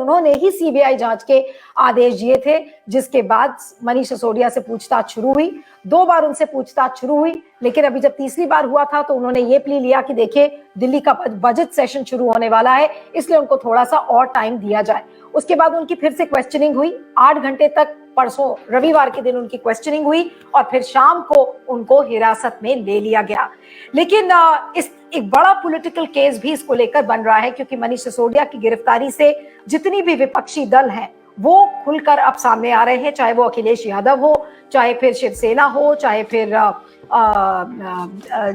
उन्होंने ही सीबीआई जांच के आदेश दिए थे, जिसके बाद मनीष सिसोदिया से पूछताछ शुरू हुई। 2 बार उनसे पूछताछ शुरू हुई, लेकिन अभी जब तीसरी बार हुआ था तो उन्होंने ये प्ली लिया कि देखिए दिल्ली का बजट सेशन शुरू होने वाला है, इसलिए उनको थोड़ा सा और टाइम दिया जाए। उसके बाद उनकी फिर से क्वेश्चनिंग हुई, 8 घंटे तक परसों रविवार के दिन उनकी क्वेश्चनिंग हुई और फिर शाम को उनको हिरासत में ले लिया गया। लेकिन इस एक बड़ा पॉलिटिकल केस भी इसको लेकर बन रहा है, क्योंकि मनीष सिसोदिया की गिरफ्तारी से जितनी भी विपक्षी दल हैं वो खुलकर अब सामने आ रहे हैं, चाहे वो अखिलेश यादव हो, चाहे फिर शिवसेना हो, चाहे फिर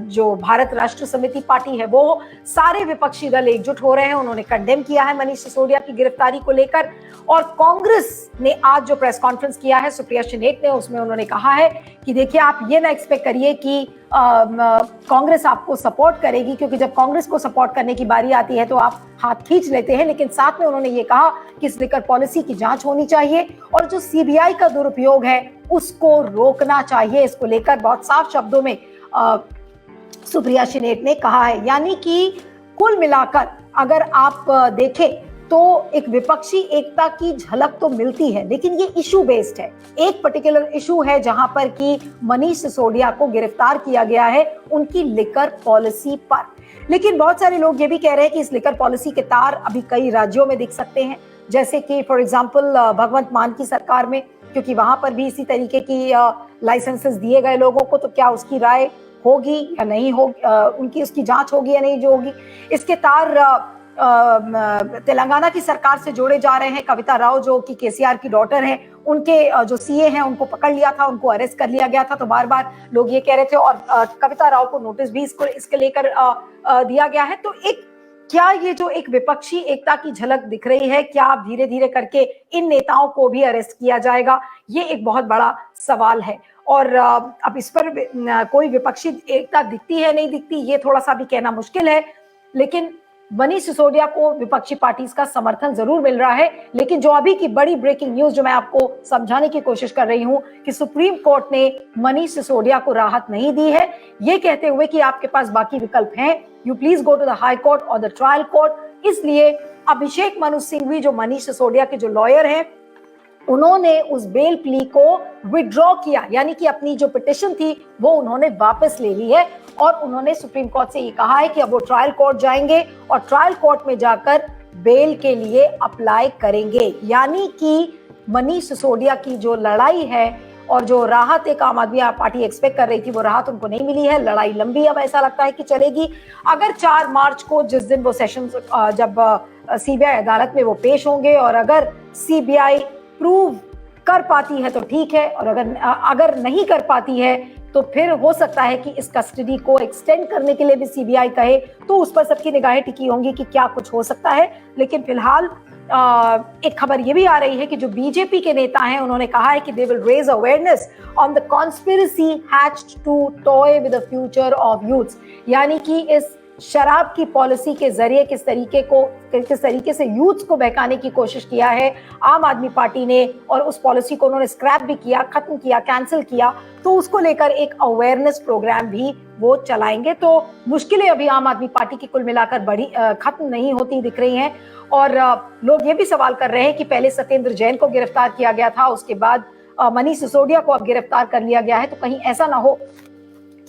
जो भारत राष्ट्र समिति पार्टी है वो, सारे विपक्षी दल एकजुट हो रहे हैं। उन्होंने कंडेम किया है मनीष सिसोदिया की गिरफ्तारी को लेकर। और कांग्रेस ने आज जो प्रेस कॉन्फ्रेंस किया है सुप्रिया शिनेट ने, उसमें उन्होंने कहा है कि देखिए आप ये ना एक्सपेक्ट करिए कि कांग्रेस आपको सपोर्ट करेगी, क्योंकि जब कांग्रेस को सपोर्ट करने की बारी आती है तो आप हाथ खींच लेते हैं। लेकिन साथ में उन्होंने ये कहा कि इस लिकर पॉलिसी की जांच होनी चाहिए और जो सीबीआई का दुरुपयोग है उसको रोकना चाहिए। इसको लेकर बहुत साफ शब्दों में सुप्रिया शिनेट ने कहा है। यानी कि कुल मिलाकर अगर आप देखें तो एक विपक्षी एकता की झलक तो मिलती है, लेकिन ये इशू बेस्ड है। एक पर्टिकुलर इशू है जहां पर कि मनीष सिसोदिया को गिरफ्तार किया गया है उनकी लिकर पॉलिसी पर। लेकिन बहुत सारे लोग ये भी कह रहे हैं कि इस लिकर पॉलिसी के तार अभी कई राज्यों में दिख सकते हैं, जैसे कि फॉर एग्जांपल भगवंत मान की सरकार में, क्योंकि वहां पर भी इसी तरीके की लाइसेंसेस दिए गए लोगों को, तो क्या उसकी राय होगी या नहीं होगी, उनकी उसकी जांच होगी या नहीं जो होगी। इसके तार तेलंगाना की सरकार से जोड़े जा रहे हैं। कविता राव जो कि केसीआर की डॉटर हैं, उनके जो सीए हैं उनको पकड़ लिया था, उनको अरेस्ट कर लिया गया था, तो बार बार लोग ये कह रहे थे और कविता राव को नोटिस भी इसके लेकर दिया गया है। तो एक क्या ये जो एक विपक्षी एकता की झलक दिख रही है, क्या अब धीरे धीरे करके इन नेताओं को भी अरेस्ट किया जाएगा, ये एक बहुत बड़ा सवाल है। और अब इस पर कोई विपक्षी एकता दिखती है नहीं दिखती, ये थोड़ा सा भी कहना मुश्किल है। लेकिन मनीष सिसोदिया को विपक्षी पार्टी का समर्थन जरूर मिल रहा है। लेकिन जो अभी की बड़ी ब्रेकिंग न्यूज जो मैं आपको समझाने की कोशिश कर रही हूं कि सुप्रीम कोर्ट ने मनीष सिसोदिया को राहत नहीं दी है, ये कहते हुए कि आपके पास बाकी विकल्प हैं, you please go to the high court और द ट्रायल कोर्ट। इसलिए अभिषेक मनु सिंघवी जो मनीष सिसोदिया के जो लॉयर हैं, उन्होंने उस बेल प्ली को विड्रॉ किया, यानी कि अपनी जो पिटिशन थी वो उन्होंने वापस ले ली है और उन्होंने सुप्रीम कोर्ट से ये कहा है कि अब वो ट्रायल कोर्ट जाएंगे और ट्रायल कोर्ट में जाकर बेल के लिए अप्लाई करेंगे। यानी कि मनीष सिसोदिया की जो लड़ाई है और जो राहत एक आम आदमी पार्टी एक्सपेक्ट कर रही थी, वो राहत उनको नहीं मिली है। लड़ाई लंबी अब ऐसा लगता है कि चलेगी। अगर 4 मार्च को जिस दिन वो सेशन जब सीबीआई अदालत में वो पेश होंगे और अगर सीबीआई प्रूव कर पाती है तो ठीक है, और अगर नहीं कर पाती है तो फिर हो सकता है कि इस कस्टडी को एक्सटेंड करने के लिए भी सीबीआई कहे, तो उस पर सबकी निगाहें टिकी होंगी कि क्या कुछ हो सकता है। लेकिन फिलहाल एक खबर ये भी आ रही है कि जो बीजेपी के नेता हैं उन्होंने कहा है कि they will raise awareness on the conspiracy hatched to toy with the future of youths. यानी कि इस शराब की पॉलिसी के जरिए किस तरीके से यूथ को बहकाने की कोशिश किया है आम आदमी पार्टी ने, और उस पॉलिसी को उन्होंने स्क्रैप भी किया, खत्म किया, कैंसिल किया, तो उसको लेकर एक अवेयरनेस प्रोग्राम भी वो चलाएंगे। तो मुश्किलें अभी आम आदमी पार्टी की कुल मिलाकर बड़ी खत्म नहीं होती दिख रही हैं। और लोग ये भी सवाल कर रहे हैं कि पहले सत्येंद्र जैन को गिरफ्तार किया गया था, उसके बाद मनीष सिसोदिया को अब गिरफ्तार कर लिया गया है, तो कहीं ऐसा ना हो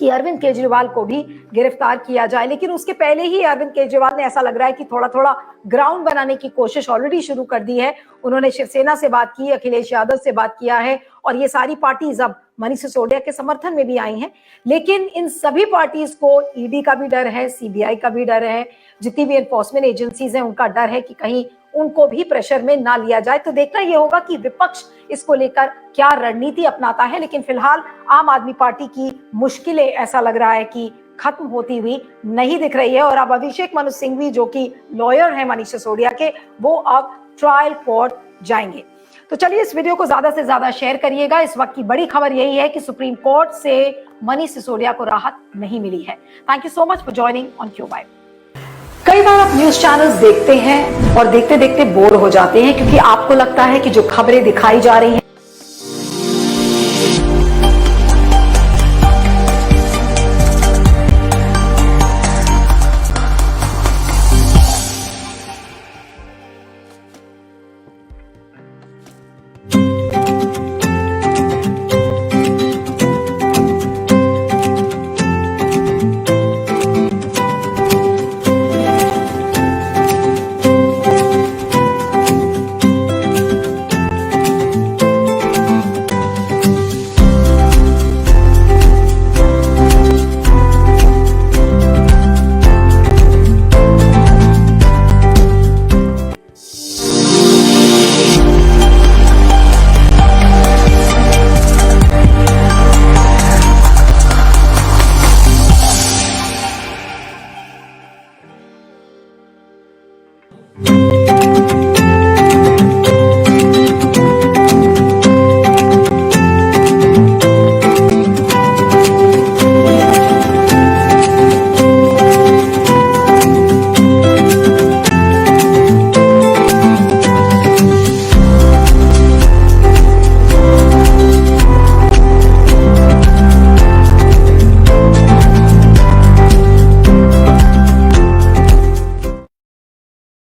कि अरविंद केजरीवाल को भी गिरफ्तार किया जाए। लेकिन उसके पहले ही अरविंद केजरीवाल ने ऐसा लग रहा है कि थोड़ा थोड़ा ग्राउंड बनाने की कोशिश ऑलरेडी शुरू कर दी है। उन्होंने शिवसेना से बात की, अखिलेश यादव से बात किया है, और ये सारी पार्टीज अब मनीष सिसोदिया के समर्थन में भी आई हैं। लेकिन इन सभी पार्टीज को ईडी का भी डर है, सीबीआई का भी डर है, जितनी भी एनफोर्समेंट एजेंसीज हैं उनका डर है कि कहीं उनको भी प्रेशर में ना लिया जाए। तो देखना ये होगा कि विपक्ष इसको लेकर क्या रणनीति अपनाता है। लेकिन फिलहाल आम आदमी पार्टी की मुश्किलें ऐसा लग रहा है कि खत्म होती हुई नहीं दिख रही है। और अब अभिषेक मनु सिंघवी जो कि लॉयर हैं मनीष सिसोदिया के, वो अब ट्रायल कोर्ट जाएंगे। तो चलिए इस वीडियो को ज्यादा से ज्यादा शेयर करिएगा। इस वक्त की बड़ी खबर यही है कि सुप्रीम कोर्ट से मनीष सिसोदिया को राहत नहीं मिली है। Thank you so much for joining on Q vibe. कई बार आप न्यूज चैनल्स देखते हैं और देखते देखते बोर हो जाते हैं, क्योंकि आपको लगता है कि जो खबरें दिखाई जा रही हैं है।